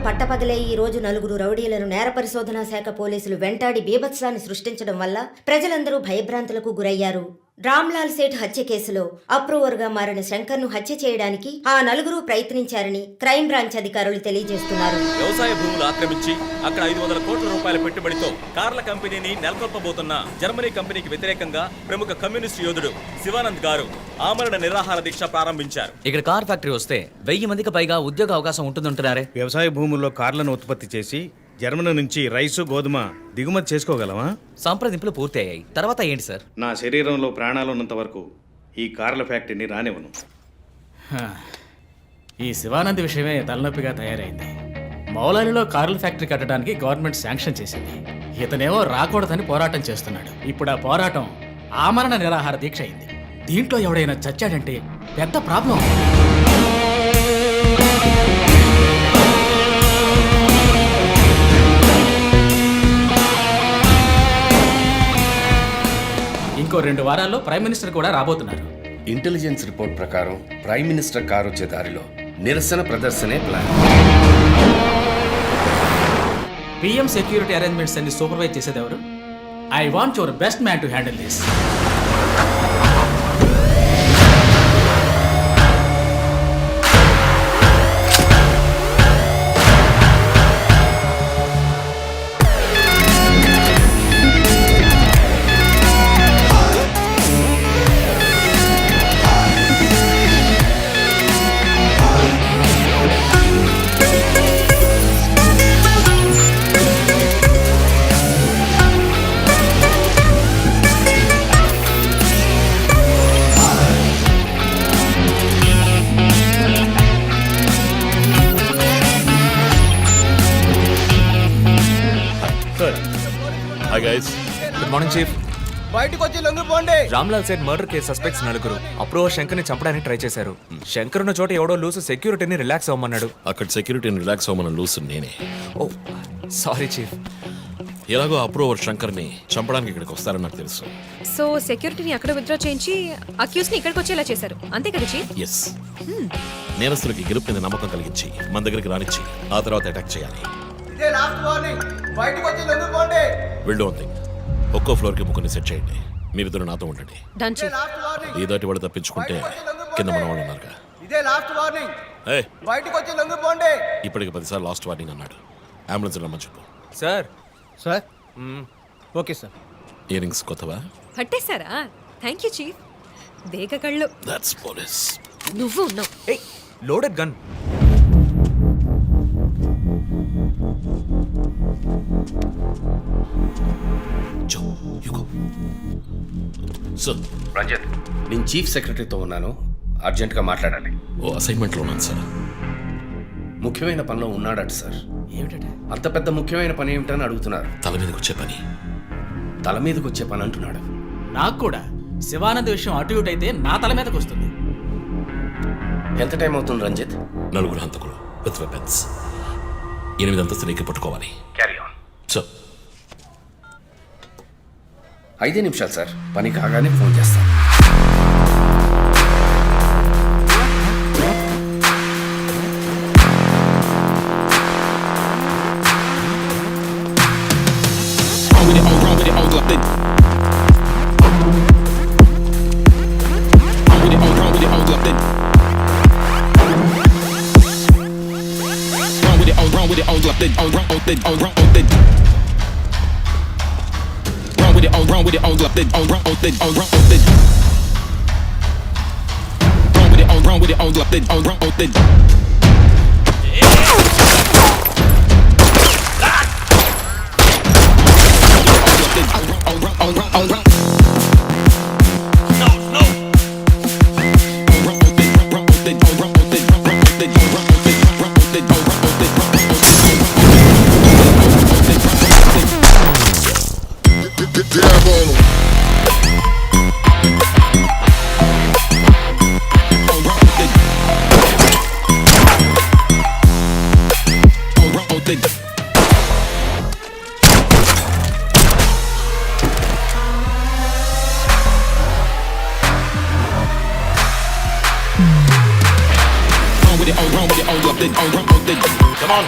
పట్టపగలే ఈ రోజు నలుగురు రౌడీలను నేర పరిశోధనా శాఖ పోలీసులు వెంటాడి బీభత్సాన్ని సృష్టించడం వల్ల ప్రజలందరూ భయభ్రాంతులకు గురయ్యారు. రామ్లాల్ సేఠ్ హత్య కేసులో అప్రూవర్గా మారిన శంకర్ను హత్య చేయడానికి ఆ నలుగురు ప్రయత్నించారని క్రైమ్ బ్రాంచ్ అధికారులు తెలియజేస్తున్నారు. వ్యవసాయ భూములు ఆక్రమించి అక్కడ 500 కోట్ల రూపాయల పెట్టుబడితో కార్ల కంపెనీని నెలకొల్పబోతున్న జర్మనీ కంపెనీకి వ్యతిరేకంగా ప్రముఖ కమ్యూనిస్టు యోధుడు శివానంద్ గారు ఆమరణ నిరాహార దీక్ష ప్రారంభించారు. ఇక్కడ కార్ ఫ్యాక్టరీ వస్తే 1000 మందికి పైగా ఉద్యోగ అవకాశం ఉంటుందంటున్నారే. వ్యవసాయ భూముల్లో కార్లను ఉత్పత్తి చేసి జర్మనీ నుంచి రైసు గోధుమ దిగుమతి చేసుకోగలమా? సంప్రదింపులు పూర్తి అయ్యాయి. తర్వాత ఏంటి సార్? నా శరీరంలో ప్రాణాలు ఉన్నంత వరకు ఈ కార్ల ఫ్యాక్టరీని రానివ్వను. ఈ శివానంద్ విషయమే తలనొప్పిగా తయారైంది. మౌలాలిలో కార్ల ఫ్యాక్టరీ కట్టడానికి గవర్నమెంట్ శాంక్షన్ చేసింది. ఇతనేమో రాకూడదని పోరాటం చేస్తున్నాడు. ఇప్పుడు ఆ పోరాటం ఆమరణ నిరాహార దీక్ష అయింది. దీంట్లో ఎవడైనా చచ్చాడంటే పెద్ద ప్రాబ్లం. ఇంకో 2 వారాల్లో ప్రైమ్ మినిస్టర్ కూడా రాబోతున్నారు. ఇంటెలిజెన్స్ రిపోర్ట్ ప్రకారం ప్రైమ్ మినిస్టర్ కారు వచ్చే దారిలో నిరసన ప్రదర్శనే ప్లాన్. పిఎం సెక్యూరిటీ అరేంజ్మెంట్స్ అన్ని సూపర్వైజ్ చేసేది ఎవరు? I want your best man to handle this. Hi guys. Good morning chief. బయటకు వచ్చి లొంగిపోండి. Ramlal Seth murder case suspects నలుగురు అప్రూవర్ శంకర్ని చంపడానికి ట్రై చేశారు. శంకర్ ఉన్న చోట ఎవడో లూసు సెక్యూరిటీని రిలాక్స్ అవ్వమన్నాడు. అక్కడ సెక్యూరిటీని రిలాక్స్ అవ్వమన్న లూసు నేనే. ఓ సారీ చీఫ్. ఎలాగో అప్రూవర్ శంకర్ని చంపడానికి ఇక్కడికి వస్తారని నాకు తెలుసు. సో సెక్యూరిటీని అక్కడ విత్డ్రా చేయించి అక్యూస్ ని ఇక్కడికి వచ్చేలా చేశారు, అంతే కదా చీఫ్? ఎస్. నేరస్తులకి గెలుపు మీద నమ్మకం కలిగించి మన దగ్గరికి రానిచ్చి ఆ తర్వాత అటాక్ చేయాలి. ఇదే లాస్ట్ వార్నింగ్. బయటకు వచ్చి లొంగిపోండి. Will do one thing. ఒక్కో ఫ్లోర్కి ముగ్గురిని సెట్ చేయండి. మీరిద్దరు నాతో ఉండండి. Done chief. Last warning. ఈ దాటి వాడు తప్పించుకుంటే కింద మన వాళ్ళు ఉన్నారుగా. ఇదే లాస్ట్ వార్నింగ్. ఏయ్, బయటకు వచ్చి లొంగిపోండి. ఇప్పటికి 10 సార్లు లాస్ట్ వార్నింగ్ అన్నాడు. అంబులెన్స్ రమ్మని చెప్పు. Sir sir okay sir. Ear rings కొత్తవా? పట్టేశారా? Thank you chief. దేక కళ్ళు. That's police. నువ్వు ఉన్నావు. ఏయ్ లోడెడ్ గన్. జో యు గో. సార్. రంజిత్, నేను చీఫ్ సెక్రటరీతో ఉన్నాను. అర్జెంట్గా మాట్లాడాలి. ఓ అసైన్మెంట్లో ఉన్నాను సార్. ముఖ్యమైన పనిలో ఉన్నాడట సార్. ఏమిటట? అంత పెద్ద ముఖ్యమైన పని ఏమిటని అడుగుతున్నారు. తల మీదకి వచ్చే పని. తల మీదకి వచ్చే పని అంటున్నాడు. నాకు కూడా శివానంద్ విషయం అటు ఇటు అయితే నా తల మీదకి వస్తుంది. ఎంత టైం అవుతుంది రంజిత్? 4 హంతకులు విత్ వెపన్స్. 8 అంతస్తులు ఎక్కి పట్టుకోవాలి. Carry on. సార్. 5 నిమిషాలు సార్. పని కాగానే ఫోన్ చేస్తాను. Come on.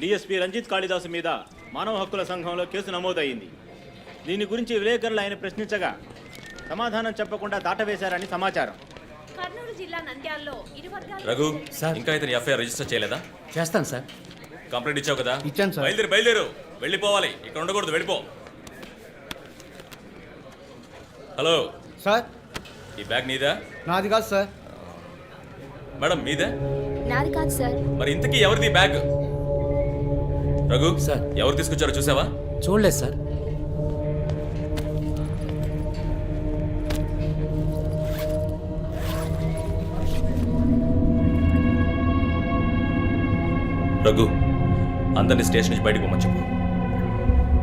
DSP Ranjith Kalidasu మీద మానవ హక్కుల సంఘంలో కేసు నమోదయ్యింది. దీని గురించి విలేకరులు ఆయన ప్రశ్నించగా సమాధానం చెప్పకుండా దాటవేశారని సమాచారం. కర్నూలు జిల్లా నంద్యాలలో ఇరు వర్గాల రఘు ఇంకా ఇతని ఎఫ్ఐఆర్ రిజిస్టర్ చేయలేదా? చేస్తాను సార్. కంప్లైంట్ ఇచ్చావు కదా? ఇచ్చాను సార్. బయలుదేరు వెళ్ళిపోవాలి, ఇక్కడ ఉండకూడదు, వెళ్ళిపో. హలో సార్, ఈ బ్యాగ్ నీదా? నాది కాదు సార్. మేడం మీదే? నాది కాదు సార్. మరి ఇంతకీ ఎవరిది బ్యాగ్? రఘు సార్. ఎవరు తీసుకొచ్చారో చూసావా? చూడలేదు సార్. రఘు అందరినీ స్టేషన్ నుంచి బయటకు పోమని చెప్పు.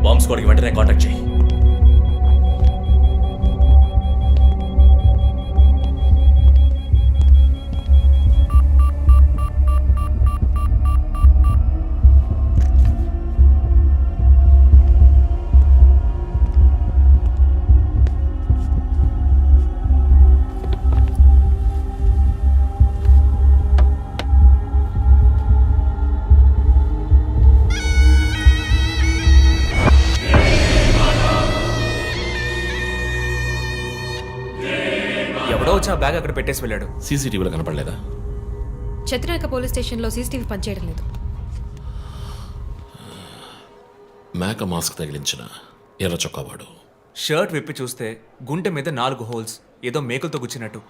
బాంబ్ స్క్వాడ్కి వెంటనే కాంటాక్ట్ చేయి. ఎవడో వచ్చి ఆ బ్యాగ్ అక్కడ పెట్టేసి వెళ్ళాడు. సీసీటీవీలో కనపడలేదా? చత్రనాక పోలీస్ స్టేషన్లో సీసీటీవీ పనిచేయడం లేదు. మేక మాస్క్ తగిలించిన ఎర్ర చొక్కావాడు. షర్ట్ విప్పి చూస్తే గుంటె మీద 4 హోల్స్, ఏదో మేకులతో గుచ్చినట్టు.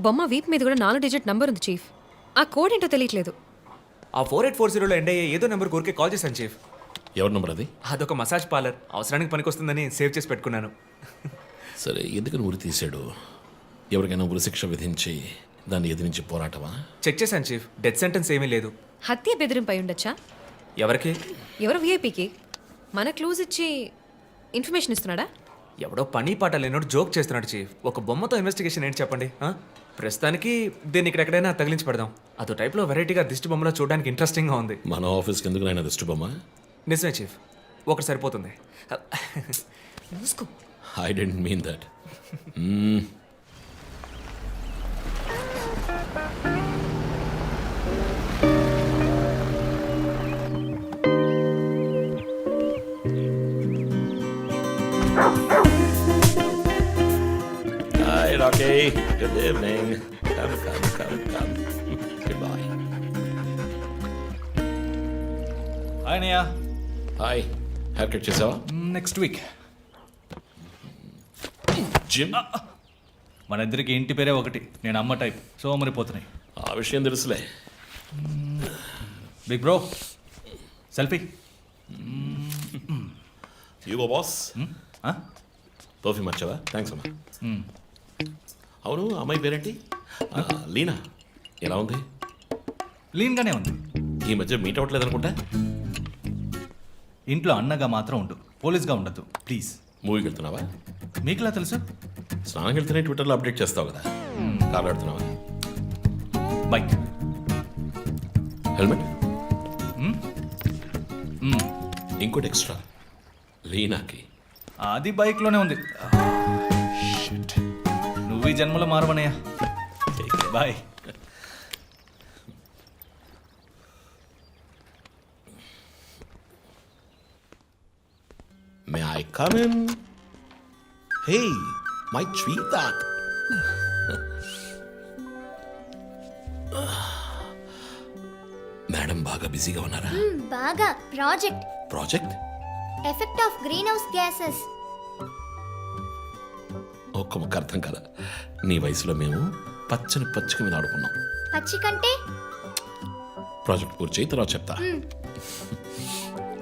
బొమ్మ వీప్ మీద కూడా 4 డిజిట్ నంబర్ ఉంది చీఫ్. ఆ కోడ్ ఏంటో తెలియట్లేదు. ఆ 4840లో ఎండ్ అయ్యే ఏదో నెంబర్ ఊరికే కాల్ చేశాను చీఫ్. ఎవరి నంబర్ అది? అదొక మసాజ్ పార్లర్, అవసరానికి పనికొస్తుందని సేవ్ చేసి పెట్టుకున్నాను. సరే, ఎందుకని ఉరి తీశాడు? ఎవరికైనా ఉరిశిక్ష విధించి దాన్ని ఎదిరించి పోరాటమా? చెక్ చేశాను చీఫ్, డెత్ సెంటెన్స్ ఏమీ లేదు. హత్య బెదిరింపై ఉండొచ్చా? ఎవరికి? ఎవరో విఐపీకి మన క్లూజ్ ఇచ్చి ఇన్ఫర్మేషన్ ఇస్తున్నాడా? ఎవడో పని పాట లేనోడు జోక్ చేస్తున్నాడు చీఫ్. ఒక బొమ్మతో ఇన్వెస్టిగేషన్ ఏంటి చెప్పండి? ప్రస్తుతానికి దీన్ని ఇక్కడెక్కడైనా తగిలించి పెడదాం. అదో టైప్లో వెరైటీగా దిష్టి బొమ్మలో చూడడానికి ఇంట్రెస్టింగ్గా ఉంది. మన ఆఫీస్కి ఎందుకు నాయన దిష్టి బొమ్మ? నిజమే చీఫ్, ఒకటి సరిపోతుంది. మూసుకో. I don't mean that. Hi, Rocky. Good evening. Come. Goodbye. ఆయనయ్య, Hi. Haircut చేసావా? Next week. జిమ్? మన ఇద్దరికి ఇంటి పేరే ఒకటి. నేను అమ్మ టైప్, సోమరిపోతున్నాయి. ఆ విషయం తెలుసులే. Big bro, selfie. ఇగో బాస్, పర్ఫ్యూమ్ వచ్చావా? థ్యాంక్స్ అమ్మా. అవును, అమ్మాయి పేరేంటి? లీనా. ఎలా ఉంది? లీన్గానే ఉంది. ఈ మధ్య మీట్ అవ్వట్లేదు అనుకుంటా. ఇంట్లో అన్నగా మాత్రం ఉండు, పోలీస్గా ఉండద్దు ప్లీజ్. మూవీకి వెళ్తున్నావా? మీకులా తెలుసు? స్నానం వెళ్తేనే ట్విట్టర్లో అప్డేట్ చేస్తావు కదా. కార్ ఆడుతున్నావా? బైక్. హెల్మెట్? ఇంకోటి ఎక్స్ట్రా లీనాకి. అది బైక్లోనే ఉంది. నువ్వు ఈ జన్మలో మారవనయ్యా. Bye. May I come in? Hey, my sweetheart. Madam బాగా బిజీగా ఉన్నారా? బాగా. Project? Effect of greenhouse gases. ఒక్క ముక్క అర్థం కదా. నీ వయసులో మేము పచ్చని పచ్చిక మీద ఆడుకున్నాం. పచ్చి కంటే ప్రాజెక్ట్ పూర్తి చేయి, తర్వాత చెప్తా.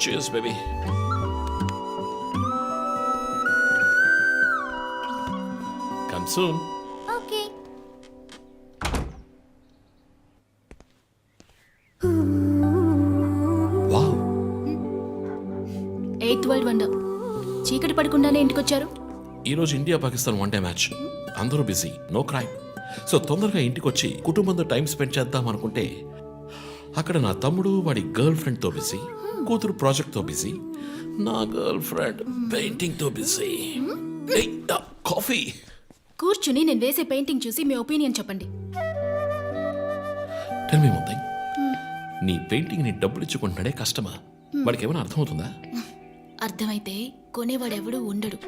Cheers, baby. Come soon. Okay. Wow. 8th world wonder. చీకటి పడకుండానే ఇంటికొచ్చారు. ఈరోజు ఇండియా పాకిస్తాన్ 1 డే మ్యాచ్. అందరూ బిజీ, నో క్రైమ్. సో తొందరగా ఇంటికి వచ్చి కుటుంబంతో టైం స్పెండ్ చేద్దాం అనుకుంటే అక్కడ నా తమ్ముడు వాడి గర్ల్ ఫ్రెండ్తో బిజీ, కూతురు ప్రాజెక్ట్తో బిజీ, నా గర్ల్ ఫ్రెండ్ పెయింటింగ్తో బిజీ. కాఫీ. కూర్చుని నేను వేసే పెయింటింగ్ చూసి మీ ఒపీనియన్ చెప్పండి. Tell me one thing. నీ పెయింటింగ్ ని డబ్బులు ఇచ్చుకుంటున్నాడే కష్టమా? వాడికి ఏమైనా అర్థమవుతుందా? అర్థమైతే కొనేవాడెవడూ ఉండడు.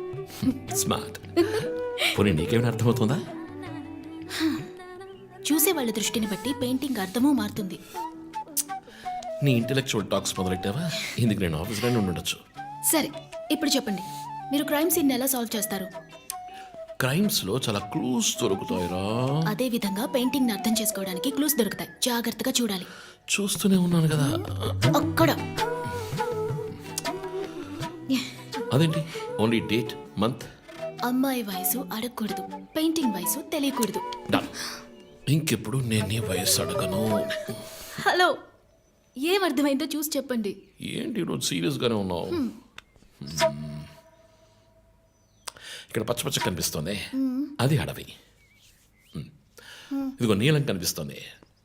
స్మార్ట్. పోనీ నీకేమైనా అర్థమవుతుందా? చూసే వాళ్ళ దృష్టిని బట్టి పెయింటింగ్ అర్థమూ మారుతుంది. నీ ఇంటెలెక్చువల్ టాక్స్ మొదలెట్టావా? ఇందుకు నేను ఆఫీస్లోనే ఉండొచ్చు. సరే, ఇప్పుడు చెప్పండి, మీరు క్రైమ్ సీన్ ఎలా సాల్వ్ చేస్తారు? క్రైమ్స్ లో చాలా క్లూస్ దొరుకుతాయిరా. అదే విధంగా పెయింటింగ్ ని అర్థం చేసుకోవడానికి క్లూస్ దొరుకుతాయి. జాగ్రత్తగా చూడాలి. చూస్తూనే ఉన్నాను కదా. అక్కడ అదేంటి ఓన్లీ డేట్ మంత్? అమ్మాయి వయసు అడగకూడదు, పెయింటింగ్ వయసు తెలియకూడదు. Done. ఇంకెప్పుడు నేను నీ వయస్సు అడగను. హలో, ఏం అర్థమైందో చూసి చెప్పండి. ఏంటి ఈరోజు సీరియస్ గానే ఉన్నావు? ఇక్కడ పచ్చ పచ్చ కనిపిస్తోంది, అది అడవి. ఇదిగో నీలం కనిపిస్తోంది,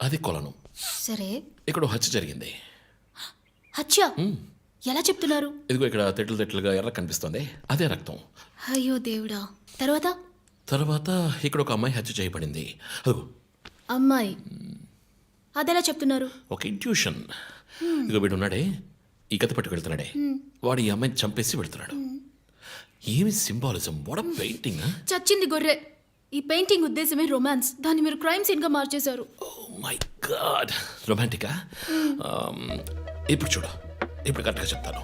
అది కొలను. సరే, ఇక్కడ ఓ హత్య జరిగింది. హత్య ఎలా చెప్తున్నారు? ఇదిగో ఇక్కడ తెట్లు తెట్లుగా ఎర్ర కనిపిస్తోంది, అదే రక్తం. అయ్యో దేవుడా. తర్వాత? తర్వాత ఇక్కడ ఒక అమ్మాయి హత్య చేయబడింది. అదిగో అమ్మాయి, అదెలా చెప్తున్నారు? ఒక ఇంట్యూషన్. ఇదిగో వీడు ఉన్నాడే, ఈ కత్తి పట్టుకు వెళ్తున్నాడే, వాడు ఈ అమ్మాయిని చంపేసి వెళ్తున్నాడు. ఏమి సింబాలిజం! What a painting! చచ్చింది గొర్రె. ఈ పెయింటింగ్ ఉద్దేశమే రొమాన్స్. దాన్ని మీరు క్రైమ్ సీన్ గా మార్చేశారు. ఓ మై గాడ్, రొమాంటికా? ఇప్పుడు చూడు, ఇప్పుడు కరెక్ట్గా చెప్తాను.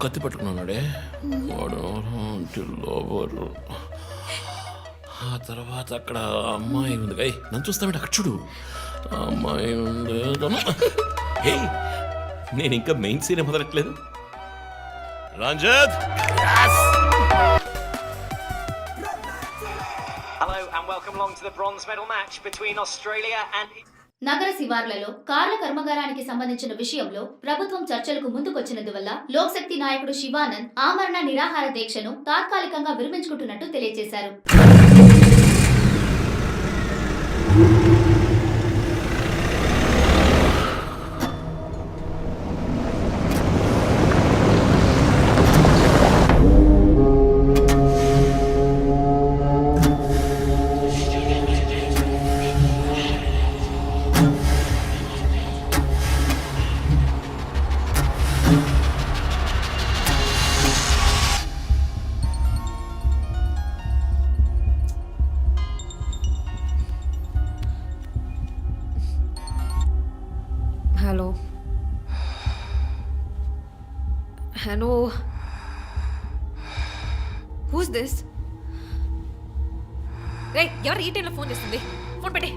కత్తి పట్టుకున్నాడే వాడు లోబరు. ఆ తర్వాత అక్కడ అమ్మాయి ఉంది. నన్ను చూస్తామంటే అక్కడ చూడు, అమ్మాయి ఉంది. నేను ఇంకా మెయిన్ సీన్ మొదలట్లేదు. Ranjith, Hello and welcome along to the bronze medal match between Australia and నగర శివార్లలో కార్ల కర్మాగారానికి సంబంధించిన విషయంలో ప్రభుత్వం చర్చలకు ముందుకొచ్చినందువల్ల లోక్శక్తి నాయకుడు శివానంద్ ఆమరణ నిరాహార దీక్షను తాత్కాలికంగా విరమించుకుంటున్నట్టు తెలియజేశారు. Hello hello, who's this? రే, ఎవరు ఈ టైంలో ఫోన్ చేస్తుంది? ఫోన్ పెట్టే.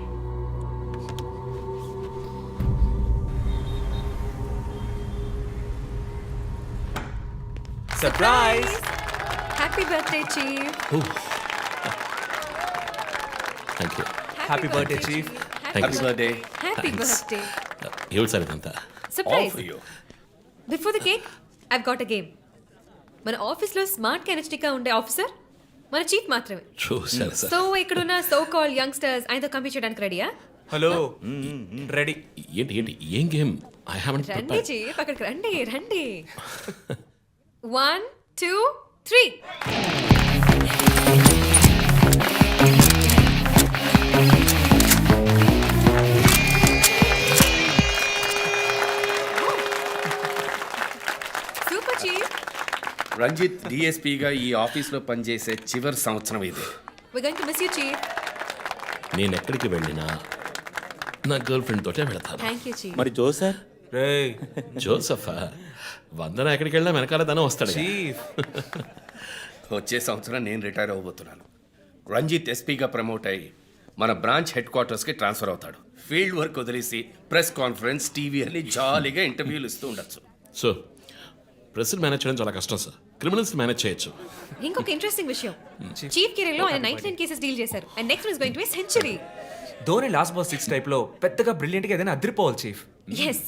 Surprise! Happy birthday chief. Thank you. Happy birthday chief. Happy birthday. Happy birthday. ఎవరు సార్ ఇదంతా? Surprise. Before the cake I've got a game. మన ఆఫీస్లో స్మార్ట్ ఎనర్జెటిక్గా ఉండే ఆఫీసర్ మన చీఫ్ మాత్రమే. చూసారు సార్. సో ఇక్కడున్న సో కాల్ యంగ్స్టర్స్ ఆయనతో కంపీట్ చేయడానికి రెడీయా? Hello, ready. ఏంటి ఏంటి ఏం గేమ్? ఐ హావెంట్ రండి ప్రిపేర్డ్. చీఫ్, అక్కడికి రండి రండి. 1 2 3. Super chief. రంజిత్ డిఎస్పీగా ఈ ఆఫీస్లో పనిచేసే చివరి సంవత్సరం ఇది. We're going to miss you, chief. నేను ఎక్కడికి వెళ్ళినా నా గర్ల్ ఫ్రెండ్ తోటే వెళతాను. Thank you, chief. మరి జోసర్? రేయ్ జోసఫా? వందన ఎక్కడికి వెళ్ళినా వెనకాల తనే వస్తాడు. చీఫ్, వచ్చే సంవత్సరం నేను రిటైర్ అవ్వబోతున్నాను. రంజిత్ ఎస్పీగా ప్రమోట్ అయ్యి మన బ్రాంచ్ హెడ్ క్వార్టర్స్కి ట్రాన్స్ఫర్ అవుతాడు. ఫీల్డ్ వర్క్ వదిలేసి ప్రెస్ కాన్ఫరెన్స్, టీవీ అని జాలీగా ఇంటర్వ్యూలు ఇస్తూ ఉండొచ్చు. సో ప్రెస్ మేనేజ్ చేయడం చాలా కష్టం సార్. క్రిమినల్స్ మేనేజ్ చేయొచ్చు. ఇంకొక ఇంట్రెస్టింగ్ విషయం, చీఫ్ కెరీర్ లో ఆయన 99 కేసెస్ డీల్ చేశారు and next is going to be century. Dhoni last ball 6 type లో పెద్దగా బ్రిలియంట్ గా ఏదైనా అదిరిపోవాలి chief. yes.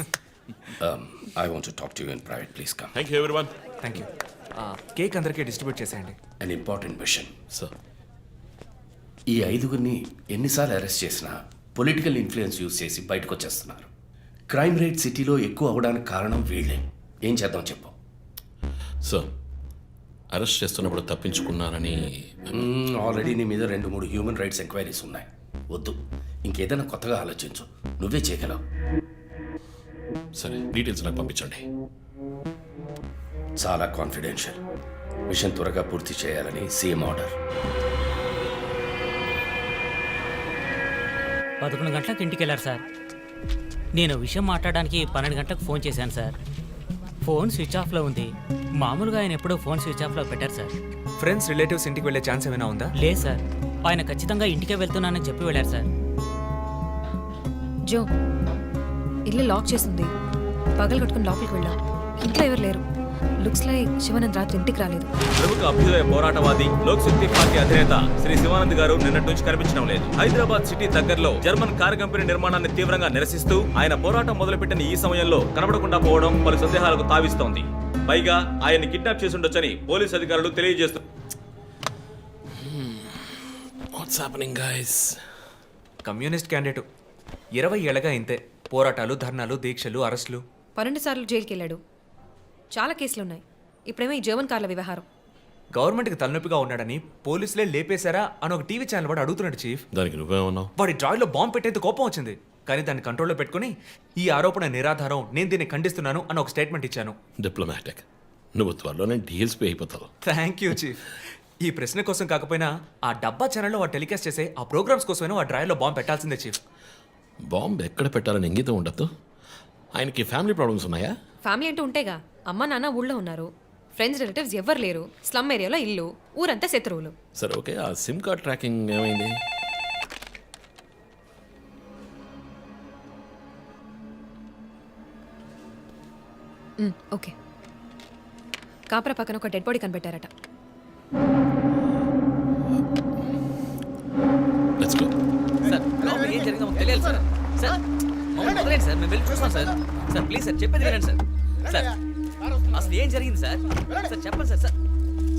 I want to talk to you in private, please come. Thank you everyone. Thank you. Cake అందరికీ distribute చేసేయండి. An important question. Sir, ఈ ఐదుగురిని ఎన్నిసార్లు అరెస్ట్ చేసినా పొలిటికల్ ఇన్ఫ్లుయెన్స్ యూజ్ చేసి బయటకు వచ్చేస్తున్నారు. క్రైమ్ రేట్ సిటీలో ఎక్కువ అవడానికి కారణం వీళ్ళే. ఏం చేద్దాం చెప్పు. సార్, అరెస్ట్ చేస్తున్నప్పుడు తప్పించుకున్నారని ఆల్రెడీ నీ మీద 2-3 హ్యూమన్ రైట్స్ ఎంక్వైరీస్ ఉన్నాయి. వద్దు, ఇంకేదైనా కొత్తగా ఆలోచించు. నువ్వే చేయగలవు. సరే, డీటెయిల్స్ నాకు పంపించండి. చాలా కాన్ఫిడెన్షియల్. మిషన్ త్వరగా పూర్తి చేయాలని సీఎం ఆర్డర్. 11 గంటలకు ఇంటికి వెళ్ళారు సార్. నేను విషయం మాట్లాడడానికి 12 గంటలకు ఫోన్ చేశాను సార్. ఫోన్ స్విచ్ ఆఫ్లో ఉంది. మామూలుగా ఆయన ఎప్పుడూ ఫోన్ స్విచ్ ఆఫ్లో పెట్టారు సార్. ఫ్రెండ్స్, రిలేటివ్స్ ఇంటికి వెళ్ళే ఛాన్స్ ఏమైనా ఉందా? లేదు సార్, ఆయన ఖచ్చితంగా ఇంటికే వెళ్తున్నానని చెప్పి వెళ్ళారు సార్. జో, ఇల్లు లాక్ చేసింది. పగలు కట్టుకుని లోపలికి వెళ్ళాం. ఇంట్లో ఎవరు లేరు. లుక్స్ లైక్ శివానంద్ రాత్రి ఇంటికి రాలేదు. ప్రముఖ అభ్యుదయ పోరాటవాది లోక్ శక్తి పార్టీ అధినేత శ్రీ శివానంద్ గారు నిన్నటి నుంచి కనిపించడం లేదు. హైదరాబాద్ సిటీ దగ్గరలో జర్మన్ కారు కంపెనీ నిర్మాణాన్ని తీవ్రంగా నిరసిస్తూ ఆయన పోరాటం మొదలుపెట్టిన ఈ సమయంలో కనబడకుండా పోవడం పలు సందేహాలకు తావిస్తోంది. పైగా ఆయన్ని కిడ్నాప్ చేసి ఉండొచ్చని పోలీసు అధికారులు తెలియజేస్తున్నారు. కమ్యూనిస్ట్ క్యాండిడేట్ 20 ఏళ్ళగా ఇంతే. పోరాటాలు, ధర్నాలు, దీక్షలు, అరెస్టులు. 12 సార్లు జైలుకి వెళ్ళాడు. చాలా కేసులున్నాయి. ఇప్పుడేమో ఈ జర్మన్ కార్ల వ్యవహారం. గవర్నమెంట్కి తలనొప్పిగా ఉన్నాడని పోలీసులే లేపేశారా అని ఒక టీవీ ఛానల్ వాడు అడుగుతున్నాడు చీఫ్. దానికి నువ్వేమన్నావు? వాడి డ్రాయిలో బాంబు పెట్టేందుకు కోపం వచ్చింది, కానీ దాన్ని కంట్రోల్లో పెట్టుకుని ఈ ఆరోపణ నిరాధారం, నేను దీన్ని ఖండిస్తున్నాను అని ఒక స్టేట్మెంట్ ఇచ్చాను. డిప్లొమాటిక్. నువ్వు త్వరలోనే డీఎల్స్పీ అయిపోతావు. Thank you chief. ఈ ప్రశ్న కోసం కాకపోయినా ఆ డబ్బా ఛానల్లో వాడు టెలికాస్ట్ చేసే ఆ ప్రోగ్రామ్స్ కోసమైనా వాడి డ్రాయిలో బాంబు పెట్టాల్సిందే చీఫ్. బాంబు ఎక్కడ పెట్టాలని ఇంగితం ఉండదు. ఆయనకి ఫ్యామిలీ ప్రాబ్లమ్స్ ఉన్నాయా? ఫ్యామిలీ అంటూ ఉంటేగా. అమ్మ నాన్న ఊళ్ళో ఉన్నారు. ఫ్రెండ్స్, రిలేటివ్స్ ఎవ్వరు లేరు. స్లమ్ ఏరియాలో ఇల్లు, ఊరంతా శత్రువులు. సరే, ఓకే. ఆ సిమ్ కార్డ్ ట్రాకింగ్ ఏమైంది? ఓకే. కాపరా పక్కన ఒక డెడ్ బాడీ కనిపెట్టారట. Let's go. సార్, లోపల ఏం జరిగిందో మాకు తెలియాలి సార్. సార్, మమ్మల్ని వదిలేండి సార్, మేము వెళ్ళి చూస్తాం సార్. సార్ ప్లీజ్ సార్, చెప్పేది వినండి సార్. సార్, అసలు ఏం జరిగింది సార్? సార్ చెప్పండి sir. Sir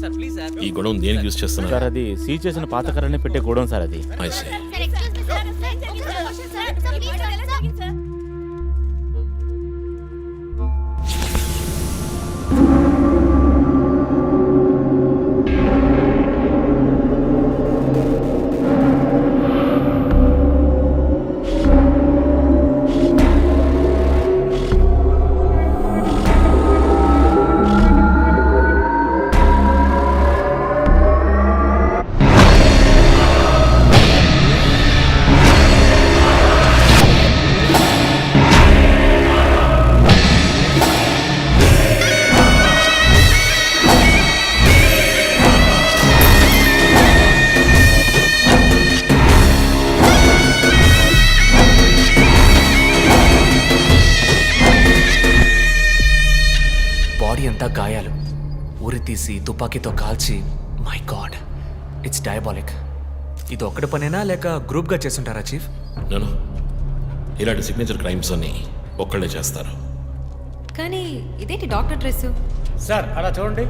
sir please sir. ఈ గొడవ దేనికి యూజ్ చేస్తున్నారు? సార్, అది సీజ్ చేసిన పాత కర్రని పెట్టే గోడౌన్ సార్. అది I see. బాడీ అంతా గాయాలు, ఉరి తీసి తుపాకీతో కాల్చి. My God, it's diabolic. ఇది ఒక్కడి పనేనా లేక గ్రూప్గా చేస్తుంటారా చీఫ్? నేను ఇలాంటి సిగ్నేచర్ క్రైమ్స్ అన్ని ఒక్కళ్ళే చేస్తారు. కానీ ఇదేంటి డాక్టర్ డ్రెస్? సార్, అలా చూడండి.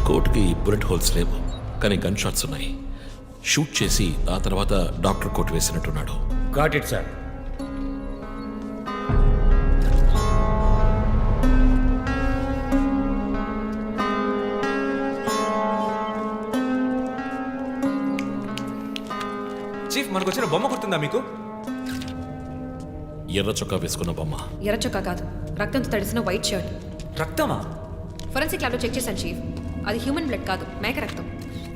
కోట్కి బుల్లెట్ హోల్స్ లేవు, కానీ గన్ షాట్స్ ఉన్నాయి. షూట్ చేసి ఆ తర్వాత డాక్టర్ కోట్ వేసినట్టున్నాడు. Got it sir. చీఫ్, మనకు వచ్చిన బొమ్మ గుర్తుందా మీకు? ఎర్ర చొక్కా వేసుకున్న బొమ్మ. ఎర్ర చొక్కా కాదు, రక్తంతో తడిసిన వైట్ షర్ట్. రక్తమా? ఫోరెన్సిక్ ల్యాబ్లో చెక్ చేశాను చీఫ్. అది హ్యూమన్ బ్లడ్ కాదు, మేక రక్తం.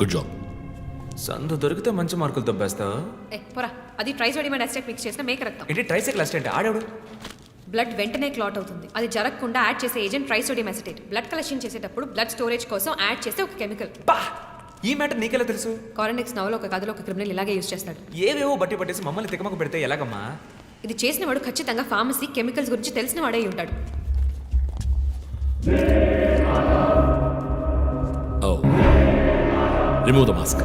Good job. సందు దొరికితే మంచి మార్కులు దొబ్బేస్తా. పోరా, అది ట్రైసోడియం అసిటేట్ మిక్స్ చేసిన మేక రక్తం. ఏంటి ట్రైసైకిల్ అసిస్టెంట్? ఆడాడు. బ్లడ్ వెంటనే క్లాట్ అవుతుంది. అది జరగకుండా యాడ్ చేసే agent trisodium acetate. Blood collection చేసేటప్పుడు బ్లడ్ స్టోరేజ్ కోసం యాడ్ చేసే ఒక కెమికల్. ఈ మ్యాటర్ నీకెలా తెలుసు? కారెనిక్స్ నవలో ఒక కథలో ఒక క్రిమినల్ ఇలాగే యూజ్ చేస్తాడు. ఏవేవో బట్టి పట్టేసి మమ్మల్ని తికమక పెడితే ఎలాగమ్మా? ఇది చేసిన వాడు ఖచ్చితంగా ఫార్మసీ, కెమికల్స్ గురించి తెలిసిన వాడే ఉంటాడు. Oh. Remove the mask.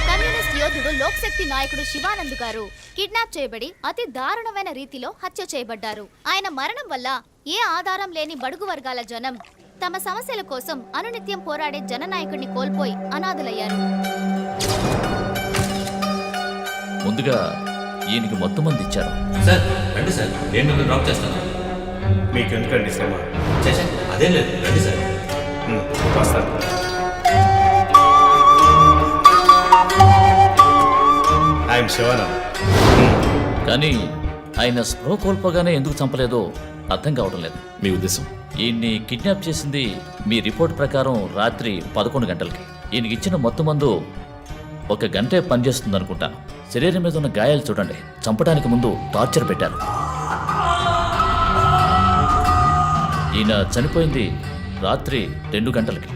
Communist యోధుడు లోక్ శక్తి నాయకుడు నాయకుడు శివానంద్ గారు కిడ్నాప్ చేయబడి అతి దారుణమైన రీతిలో హత్య చేయబడ్డారు. ఆయన మరణం వల్ల ఏ ఆధారం లేని బడుగు వర్గాల జనం తమ సమస్యల కోసం అనునిత్యం పోరాడే జననాయకుడిని కోల్పోయి అనాథలయ్యారు. ముందుగా ఈయనకి మొత్తం మంది ఇచ్చారు. సార్ రండి సార్, నేను మిమ్మల్ని డ్రాప్ చేస్తాను. మీకు ఎందుకండి శ్రమ? అదేం లేదు, రండి సార్. వస్తాను. ఐఎమ్ శివానంద్. కానీ ఆయన స్పృహ కోల్పోగానే ఎందుకు చంపలేదో అర్థం కావడం లేదు. మీ ఉద్దేశం? ఈయన్ని కిడ్నాప్ చేసింది మీ రిపోర్ట్ ప్రకారం రాత్రి 11 గంటలకి. ఈయనకి ఇచ్చిన మొత్తం మందు 1 గంటే పనిచేస్తుంది అనుకుంటాను. శరీరం మీద ఉన్న గాయాలు చూడండి, చంపడానికి ముందు టార్చర్ పెట్టారు. ఈయన చనిపోయింది రాత్రి 2 గంటలకి.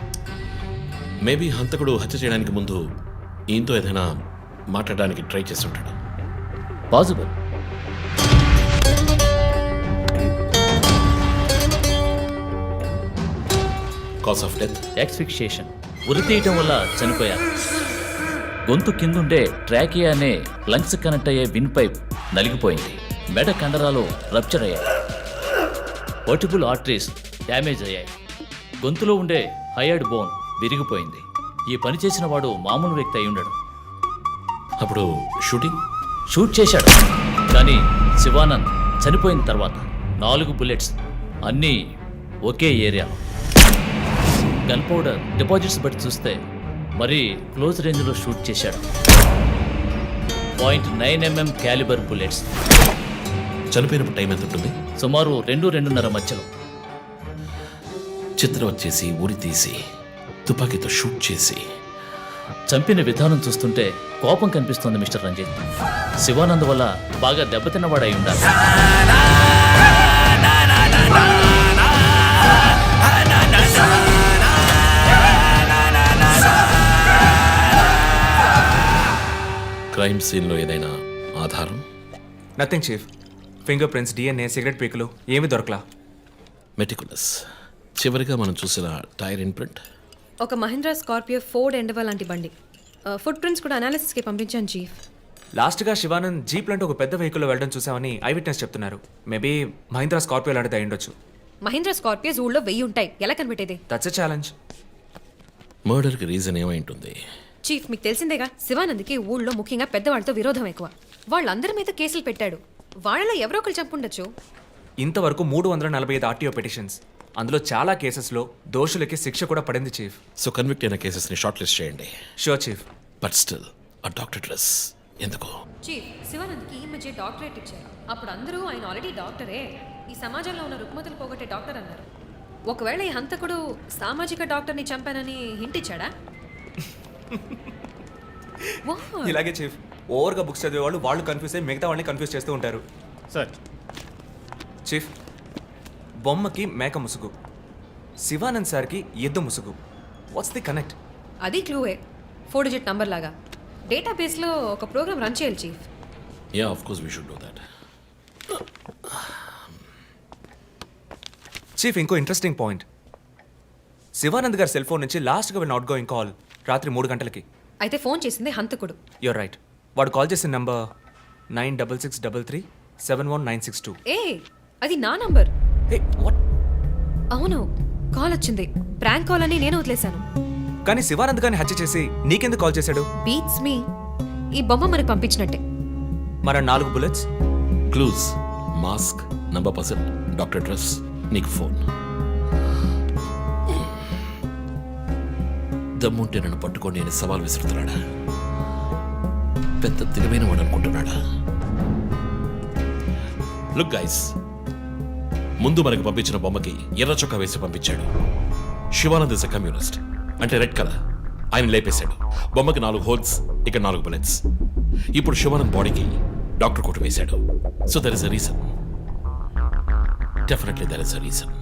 మేబీ హంతకుడు హత్య చేయడానికి ముందు ఈయనతో ఏదైనా మాట్లాడడానికి ట్రై చేస్తుంటాడు. Possible. Cause of death? Asphyxiation, ఉరి తీయటం వల్ల చనిపోయారు. గొంతు కిందుండే ట్రాకియా అనే లంగ్స్ కనెక్ట్ అయ్యే విన్ పైప్ నలిగిపోయింది. మెడ కండరాలు రప్చర్ అయ్యాయి. వర్టిబుల్ ఆర్టరీస్ డ్యామేజ్ అయ్యాయి. గొంతులో ఉండే హయర్డ్ బోన్ విరిగిపోయింది. ఈ పని చేసిన వాడు మామూలు వ్యక్తి అయి ఉండడు. అప్పుడు షూట్ చేశాడు. కానీ శివానంద్ చనిపోయిన తర్వాత 4 బుల్లెట్స్, అన్నీ ఒకే ఏరియాలో. గన్ పౌడర్ డిపాజిట్స్ బట్టి చూస్తే మరీ క్లోజ్ రేంజ్లో షూట్ చేశాడు. .9mm calibre bullets. చనిపోయినప్పుడు టైం ఎంత ఉంటుంది? సుమారు 2-2:30 మధ్యలో. చిత్రం వచ్చేసి ఉరి తీసి తుపాకీతో షూట్ చేసి చంపిన విధానం చూస్తుంటే కోపం కనిపిస్తోంది మిస్టర్ రంజిత్. శివానంద్ వల్ల బాగా దెబ్బతిన్నవాడై ఉండాలి. క్రైమ్ సీన్లో ఏదైనా ఆధారం? Nothing chief. Fingerprints, DNA, cigarette పీకులు ఏమీ దొరకలా. మెటికులస్. చివరిగా మనం చూసిన టైర్ ఇంప్రింట్? ఒక మహీంద్రా స్కార్పియో ఫోర్డ్ ఎండవా లాంటి బండి. ఫుట్ ప్రింట్స్ కూడా అనాలిసిస్కి పంపించాను చీఫ్. లాస్ట్గా శివానంద్ జీప్ లాంటి ఒక పెద్ద వెహికల్లో వెళ్ళడం చూసామని ఐ విట్నెస్ చెప్తున్నారు. మేబీ మహీంద్రా స్కార్పియో లాంటిది అయి ఉండొచ్చు. మహీంద్రా స్కార్పియోస్ ఊళ్ళో 1000 ఉంటాయి, ఎలా కనిపెట్టేది? That's a challenge. మర్డర్కి రీజన్ ఏమై ఉంటుంది? చీఫ్, మీకు తెలిసిందేగా, శివానంద్కి ఊళ్ళో ముఖ్యంగా పెద్దవాళ్ళతో విరోధం ఎక్కువ. వాళ్ళందరి మీద కేసులు పెట్టాడు. వాళ్ళలో ఎవరో ఒకరు చంపుండొచ్చు. ఇంతవరకు 345 ఆర్టీఓ పిటిషన్స్, అందులో చాలా కేసెస్లో దోషులకి శిక్ష కూడా పడింది చీఫ్. సో కన్విక్ట్ అయిన కేసెస్ని షార్ట్ లిస్ట్ చేయండి. Sure chief. బట్ స్టిల్ ఆ డాక్టర్ డ్రెస్ ఎందుకు? చీఫ్, శివానంద్కి ఈ మధ్య డాక్టరేట్ ఇచ్చారు. అప్పుడు అందరూ ఆయన ఆల్రెడీ డాక్టరే, ఈ సమాజంలో ఉన్న రుగ్మతలు పోగొట్టే డాక్టర్ అన్నారు. ఒకవేళ ఈ హంతకుడు సామాజిక డాక్టర్ని చంపానని హింట్ ఇచ్చాడా? ఇలాగే చీఫ్, ఓవర్గా బుక్స్ చదివే వాళ్ళు కన్ఫ్యూజ్ అయ్యి మిగతా వాళ్ళని కన్ఫ్యూజ్ చేస్తూ ఉంటారు. సార్, చీఫ్, బొమ్మకి మేక ముసుగు, శివానంద్ సార్కి ఎద్దు ముసుగు. What's the connect? అది క్లూవే, 4 డిజిట్ నంబర్ లాగా. డేటాబేస్లో ఒక ప్రోగ్రామ్ రన్ చేయాలి chief. Yeah, of course we should do that. Chief, ఇంకో ఇంట్రెస్టింగ్ పాయింట్. శివానంద్ గారి సెల్ ఫోన్ నుంచి లాస్ట్గా విన్ అవుట్ గోయింగ్ కాల్ రాత్రి 3 గంటలకి. అయితే ఫోన్ చేసింది హంతకుడు. You're right. వాడు కాల్ చేసిన నంబర్ 9663371962. ఏ, అది నా నంబర్. Hey, what? అవును, కాల్ వచ్చింది. ప్రాంక్ కాల్ అని నేను వదిలేశాను. కానీ శివానంద్ గారిని హత్య చేసి నీకెందుకు కాల్ చేశాడు? బీట్స్ మీ. ఈ బొమ్మ మనకు పంపించినట్టే. మన 4 bullets, clues, mask, number person, doctor dress, నీకు ఫోన్. దమ్ముంటే నన్ను పట్టుకోండి అని సవాల్ విసురుతున్నాడా? పెద్ద తెలివైన వాడు అనుకుంటున్నాడా? లుక్ గైస్, ముందు మనకు పంపించిన బొమ్మకి ఎర్ర చొక్కా వేసి పంపించాడు. శివానంద్ ఇస్ అ కమ్యూనిస్ట్, అంటే రెడ్ కలర్. ఆయన లేపేశాడు. బొమ్మకి 4 హోల్స్, ఇక్కడ 4 బుల్లెట్స్. ఇప్పుడు శివానంద్ బాడీకి డాక్టర్ కోట్ వేశాడు. So there is a reason. Definitely there is a reason.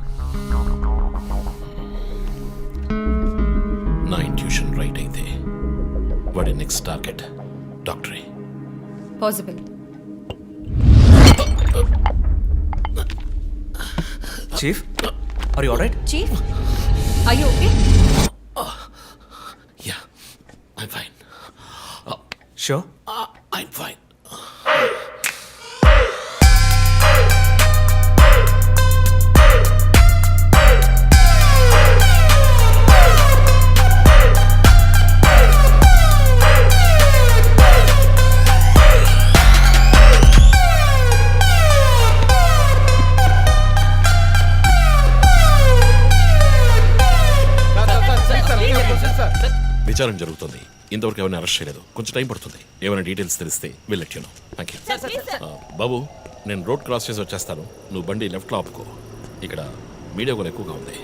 నా ఇంట్యూషన్ రైట్ అయితే వాడి నెక్స్ట్ టార్గెట్ డాక్టరే. Possible. Chief, are you alright? Chief, are you okay? Yeah, I'm fine. Sure? I'm fine. విచారణ జరుగుతుంది. ఇంతవరకు ఎవరిని arrest చేయలేదు. కొంచెం టైం పడుతుంది. ఏమైనా డీటెయిల్స్ తెలిస్తే will let you know. Thank you. బాబు, నేను రోడ్ క్రాస్ చేసి వచ్చేస్తాను. నువ్వు బండి లెఫ్ట్లో ఆపుకో. ఇక్కడ మీడియా కూడా ఎక్కువగా ఉంది.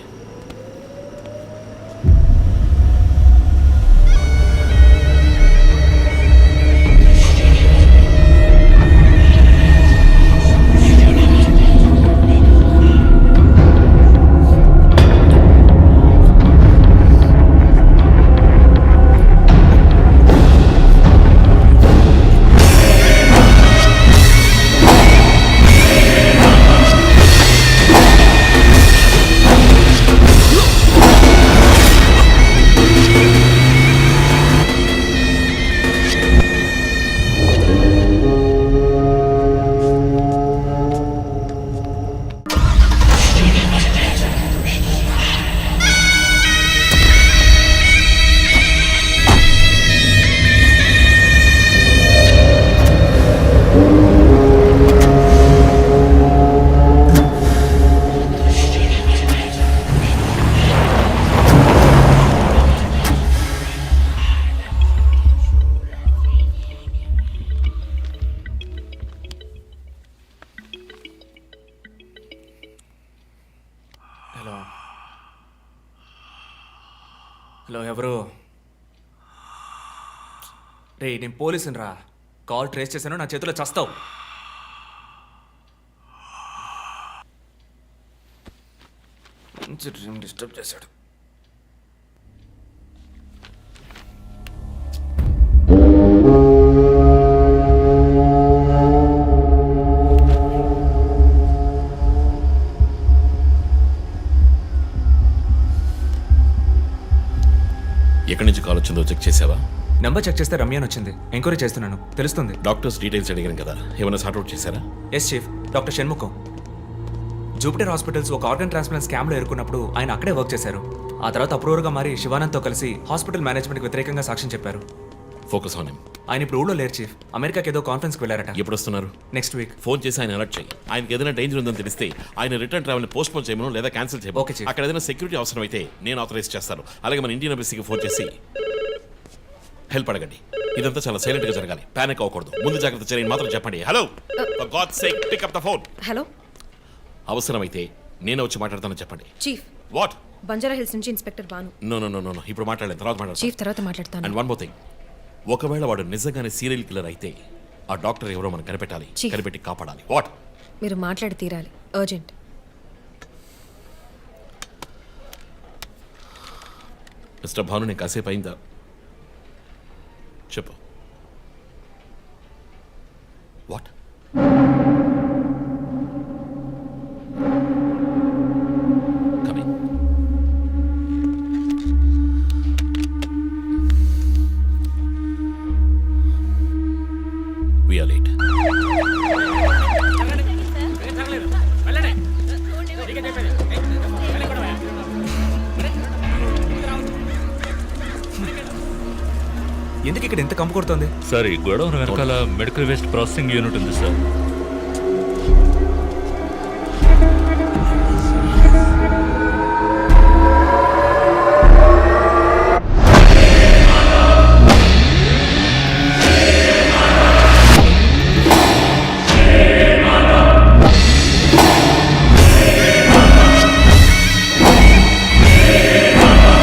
హలో, ఎవరు? రే, నేను పోలీసుని రా. కాల్ ట్రేస్ చేశాను, నా చేతిలో చస్తావు. మంచి డ్రీమ్ డిస్టర్బ్ చేశాడు. ఎక్కడి నుంచి కాల్ వచ్చిందో చెక్ చేసావా? నెంబర్ చెక్ చేస్తే రమ్య అని వచ్చింది. ఎంక్వైరీ చేస్తున్నాను, తెలుస్తుంది. డాక్టర్స్ డీటెయిల్స్ అడిగాను కదా, ఏమైనా సార్ట్అవుట్ చేశారా? Yes chief, doctor Shanmukham. Jupiter hospitals ఒక ఆర్గన్ ట్రాన్స్ప్లాంట్ స్కామ్లో ఎరుకున్నప్పుడు ఆయన అక్కడే వర్క్ చేశారు. ఆ తర్వాత అప్రూవర్గా మారి శివానంద్తో కలిసి హాస్పిటల్ మేనేజ్మెంట్కి వ్యతిరేకంగా సాక్ష్యం చెప్పారు. Focus on him. ఆయన ఇప్పుడు ఊళ్ళో లేరు చీఫ్. అమెరికాకి ఏదో కాన్ఫరెన్స్కి వెళ్ళారట. ఎప్పుడు వస్తున్నారు? Next week. ఫోన్ చేసి ఆయన అలర్ట్ చేయి. ఆయనకి ఏదైనా డేంజర్ ఉందని తెలిస్తే ఆయన రిటర్న్ ట్రావెల్ పోస్ట్ పోన్ చేయమను లేదా క్యాన్సిల్ చేయమను. Okay chief. అక్కడ ఏదైనా సెక్యూరిటీ అవసరం అయితే నేను ఆథరైజ్ చేస్తాను. అలాగే మన ఇండియన్ ఎంబసీకి ఫోన్ చేసి హెల్ప్ అడగండి. ఇదంతా చాలా సైలెంట్ గా జరగాలి. పానిక్ అవ్వకూడదు. ముందు జాగ్రత్త చర్యని మాత్రం చెప్పండి. Hello, for God's sake pick up the phone. Hello, అవసరమైతే నేనే వచ్చి మాట్లాడతానని చెప్పండి. చీఫ్. వాట్? బంజారా హిల్స్ నుంచి inspector Bhanu. No no no no, ఇప్పుడు మాట్లాడలేదు, తర్వాత మాట్లాడతాను. చీఫ్, తర్వాత మాట్లాడతాను. అండ్ వన్ మోర్ థింగ్, ఒకవేళ వాడు నిజంగానే సీరియల్ కిల్లర్ అయితే ఆ డాక్టర్ ఎవరో మనం కనిపెట్టాలి. చీఫ్. కనిపెట్టి కాపాడాలి. వాట్? మీరు మాట్లాడి తీరాలి, అర్జెంట్. మిస్టర్ భాను, నేను కాసేపు అయిందా? చెప్పు. What? Coming. We are late. ఎందుకు ఇక్కడ ఎంత కంపు కొడుతుంది? సార్, ఈ గొడవ వెనకాల మెడికల్ వేస్ట్ ప్రాసెసింగ్ యూనిట్ ఉంది సార్.